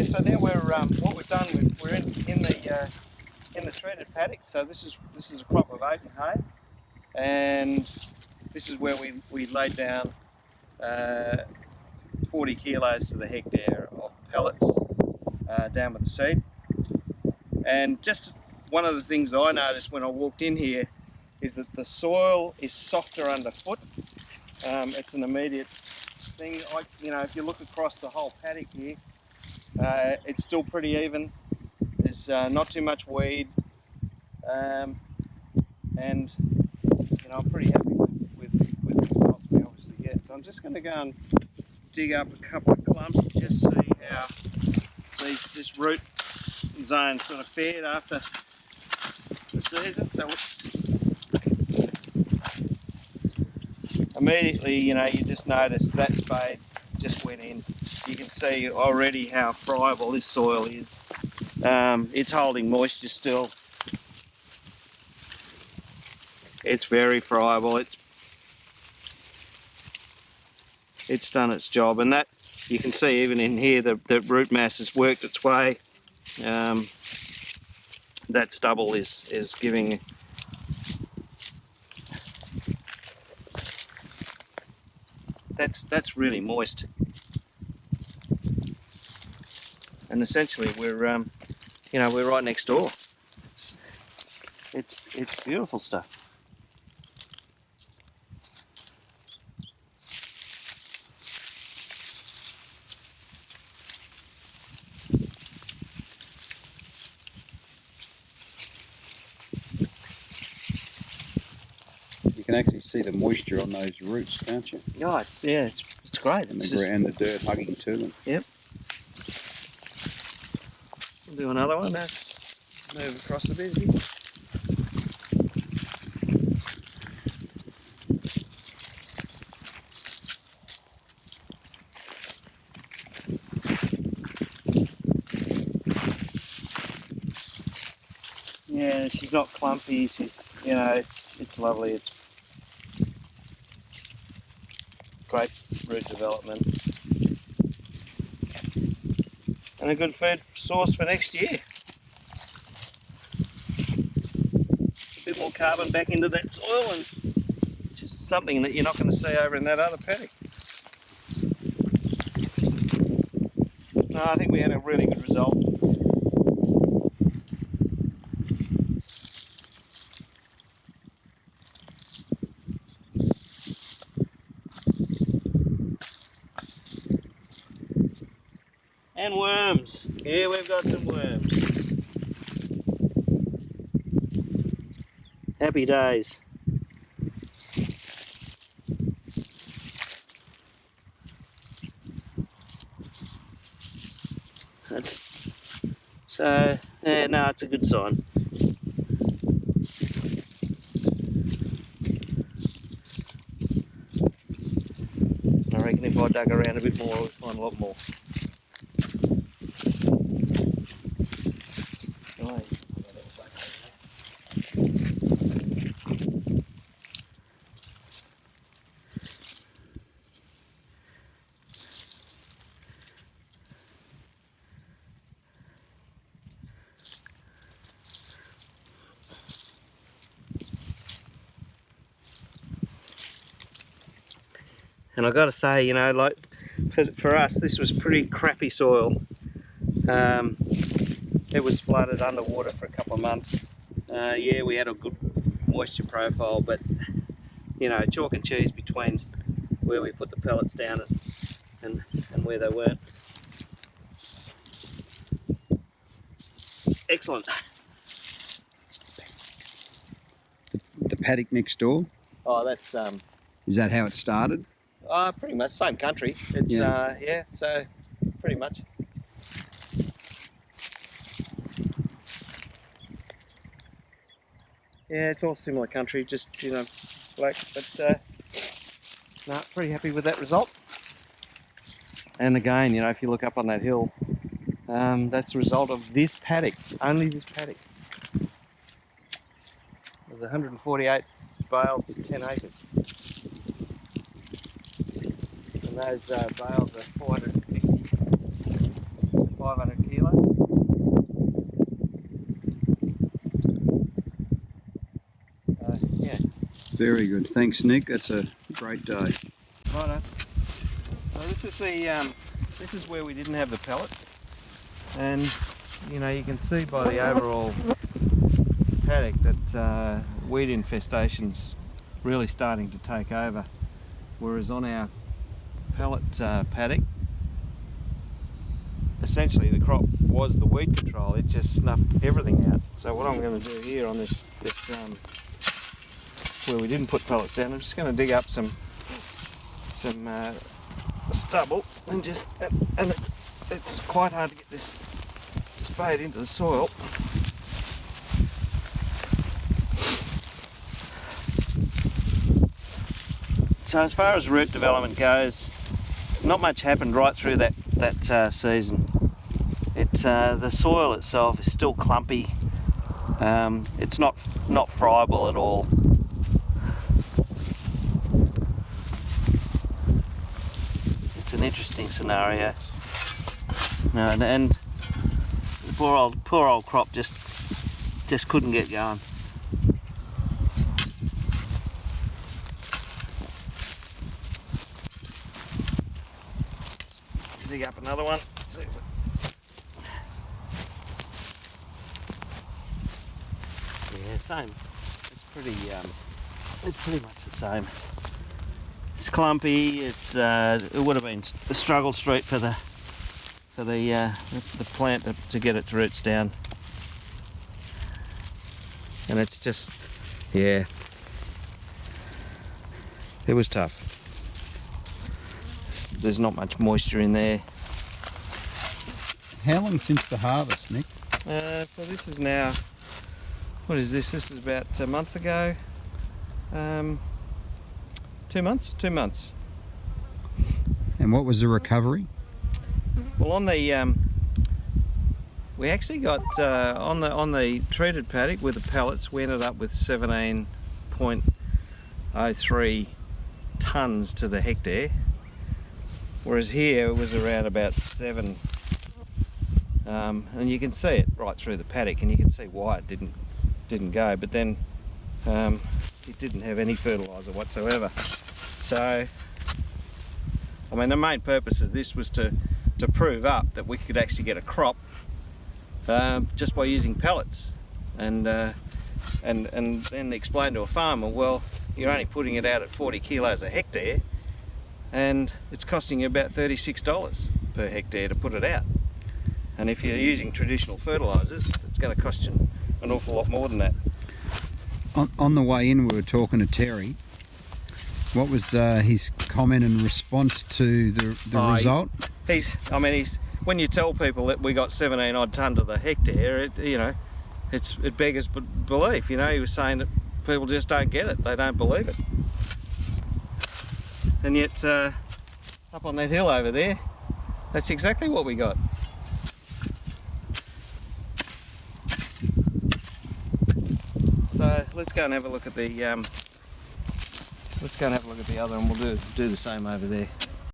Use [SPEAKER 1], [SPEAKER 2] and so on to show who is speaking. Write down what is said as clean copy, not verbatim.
[SPEAKER 1] so now we're what we've done. We're in the treated paddock. So this is a crop of oat and hay, and this is where we laid down 40 kilos to the hectare of pellets down with the seed. And just one of the things that I noticed when I walked in here is that the soil is softer underfoot. It's an immediate thing. If you look across the whole paddock here, it's still pretty even. There's not too much weed, and I'm pretty happy with the results we obviously get. So I'm just going to go and dig up a couple of clumps and just see how this root zone sort of fared after the season. So immediately, you just notice that spade just went in. You can see already how friable this soil is. It's holding moisture still. It's very friable. It's done its job, and that you can see even in here the root mass has worked its way. That stubble is giving that's really moist, and essentially we're right next door. It's beautiful stuff.
[SPEAKER 2] You can actually see the moisture on those roots, can't you?
[SPEAKER 1] Oh, it's great.
[SPEAKER 2] And the dirt hugging to them.
[SPEAKER 1] Yep. We'll do another one. Now move across a bit here. Yeah, she's not clumpy. She's, it's lovely. It's great root development and a good food source for next year. A bit more carbon back into that soil, and just something that you're not going to see over in that other paddock. No, I think we had a really good result. And worms. Here we've got some worms. Happy days. No, it's a good sign. I reckon if I dug around a bit more, we'd find a lot more. And I've got to say, like for us, this was pretty crappy soil. It was flooded underwater for a couple of months. Yeah, we had a good moisture profile, but chalk and cheese between where we put the pellets down and where they weren't. Excellent.
[SPEAKER 2] The paddock next door?
[SPEAKER 1] Oh, that's
[SPEAKER 2] Is that how it started?
[SPEAKER 1] pretty much same country. It's yeah, so pretty much. Yeah, it's all similar country, just black, but no, pretty happy with that result. And again, if you look up on that hill, that's the result of this paddock, only this paddock. There's 148 bales to 10 acres. And those bales are 450 to 500
[SPEAKER 2] Very good. Thanks, Nick. That's a great day.
[SPEAKER 1] Righto. So this is where we didn't have the pellets, and you know, you can see by the overall paddock that weed infestation's really starting to take over, whereas on our pellet paddock, essentially the crop was the weed control. It just snuffed everything out. So what I'm going to do here on this where we didn't put pellets down, I'm just going to dig up some stubble and it's quite hard to get this spade into the soil. So as far as root development goes, not much happened right through that season. The soil itself is still clumpy. It's not friable at all. It's an interesting scenario. And the poor old crop just couldn't get going. Dig up another one. Yeah, same. It's pretty much the same. It's clumpy. It would have been a struggle street for the plant to get its roots down, and it's just, yeah, it was tough. There's not much moisture in there.
[SPEAKER 2] How long since the harvest, Nick?
[SPEAKER 1] So this is now, what is this? This is about 2 months ago. 2 months? 2 months.
[SPEAKER 2] And what was the recovery?
[SPEAKER 1] Well, on the we actually got on the treated paddock with the pellets, we ended up with 17.03 tonnes to the hectare, whereas here it was around about 7. And you can see it right through the paddock, and you can see why it didn't go. But then it didn't have any fertiliser whatsoever. So, I mean, the main purpose of this was to prove up that we could actually get a crop just by using pellets, and then explain to a farmer, well, you're only putting it out at 40 kilos a hectare, and it's costing you about $36 per hectare to put it out. And if you're using traditional fertilisers, it's going to cost you an awful lot more than that.
[SPEAKER 2] On the way in, we were talking to Terry. What was his comment and response to the result? When you tell people that we got 17 odd tonne to the hectare, it beggars belief. You know, he was saying that people just don't get it; they don't believe it. And yet, up on that hill over there, that's exactly what we got. So let's go and have a look at the other, and we'll do the same over there.